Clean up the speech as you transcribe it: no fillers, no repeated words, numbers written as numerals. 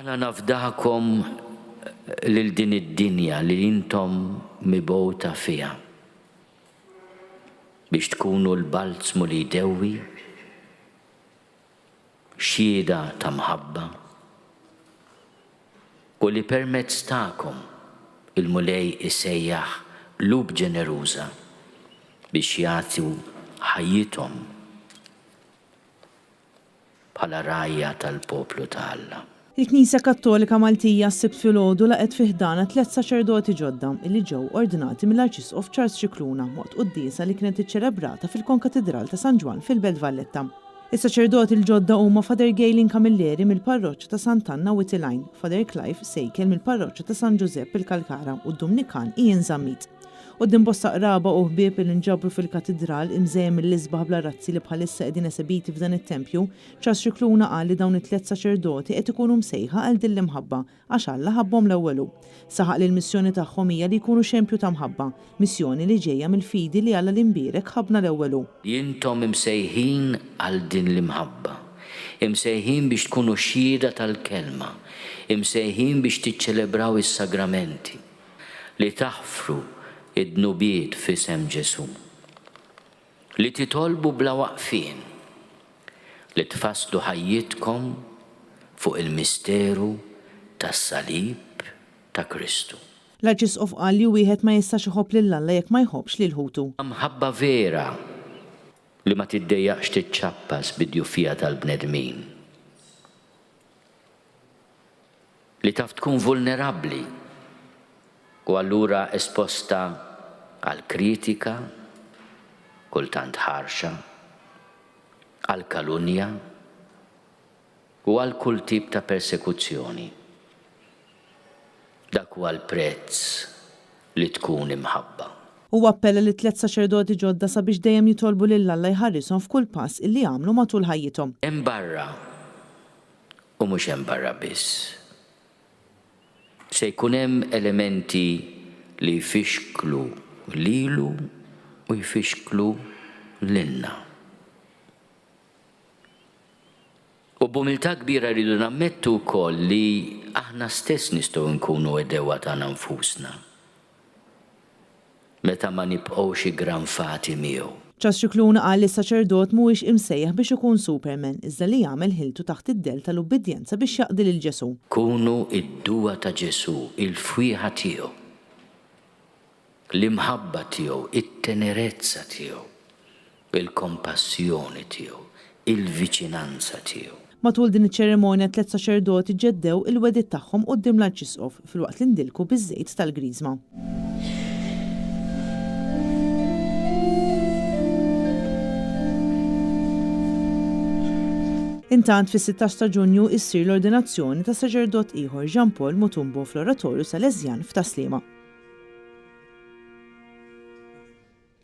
Aħna nafdaħkom lil din id-dinja li intom mibgħuta fiha biex tkunu l-balzmu li jdewwi, xhieda ta' mħabba, u li permezz tagħkom il-mulej isejjaħ lub ġeneruża biex jagħtu ħajjithom bħala rajja tal-poplu ta' Alla. Il-Knisja Kattolika Maltija s-sibt filgħodu laqgħet fi ħdana 3 saċerdoti ġodda illi ġew ordinati mill-Arċisqof Charles Cicluna waqt qudiesa li kienet iċċelebrata fil-Konkatedral ta' San Ġwan fil-Belt Valletta. Is-saċerdoti l-ġodda huma Father Galen Camilleri mill-Parroċċja ta' Sant'Anna Witilajn, Father Clive Sejkel mill-Parroċċja ta' San Giuseppe il-Kalkara u d-Dominikan Ian Zammit. Quddiem bosta qraba u ħbieb li nġabru fil-katedral imżejjem mill-isbaħ bla razzi li bħalissa qegħdin esebiti f'dan it-tempju, Charles Cicluna qal li dawn it-3 saċerdoti qed ikunu msejħa għal din l-imħabba għax Alla ħabbhom l-ewwelu. Saħaq li l-missjoni tagħhom hija li jkunu xempju ta' mħabba, missjoni li ġejja mill-fidi li Alla l-imbierek ħabna l-ewwelu. Intom imsejħin għal din l-imħabba, imsejħin biex tkunu xhieda tal-kelma, imsejħin biex tiċċelebraw is-sagramenti, li taħfru id-nubiet f'isem Ġesu, li titolbu bla waqfien, li tfasslu ħajjitkom fuq il-misteru tas-salib ta' Kristu. L-Arċisqof qal li wieħed ma jistax iħobb lil Alla jekk ma jħobbx lil ħutu. Mħabba vera li ma tiddejjaqx tiċċappas bid-djuffija tal-bnedmin, li taf tkun vulnerabbli u allura esposta għal kritika, kultant ħarxa, għal kalunja u għal kull tip ta' persekuzzjoni. Dak huwa l-prezz li tkun imħabba. U appella li 3 saċerdoti ġodda sabiex dejjem jitolbu lil Alla jħarrishom f'kull pass illi jagħmlu matul ħajjithom. Hemm barra u mhux hemm barra biss. Se jkun hemm elementi li jfixklu lilu u jfixklu lilna. U b'umiltà kbira rridu nammettu wkoll li aħna stess nistgħu nkunu edewa tagħna nfusna meta ma nibqgħux iggranfati miegħu. Charles Cicluna qal li s-saċerdot mhuwiex imsejjaħ biex ikun Superman iżda li jagħmel ħiltu taħt id-del tal-ubbidjenza biex jaqdi lil Ġesu. Kunu id-duwa ta' Ġesu, il-fwieħa tiegħu, l-imħabba tiegħu, it-tenerezza tiegħu, il-kompassjoni tiegħu, il-viċinanza tiegħu. Matul din iċ-ċerimonja 3 saċerdoti ġeddew il-wedid tagħhom quddiem l-Arċisqof filwaqt li ndilku biż-żejt tal-Griżma. Intant fis-16 ta' Ġunju issir l-ordinazzjoni ta' saċerdot ieħor Jean Paul Mutumbo fl-Oratorju Salesjan f'Taslima.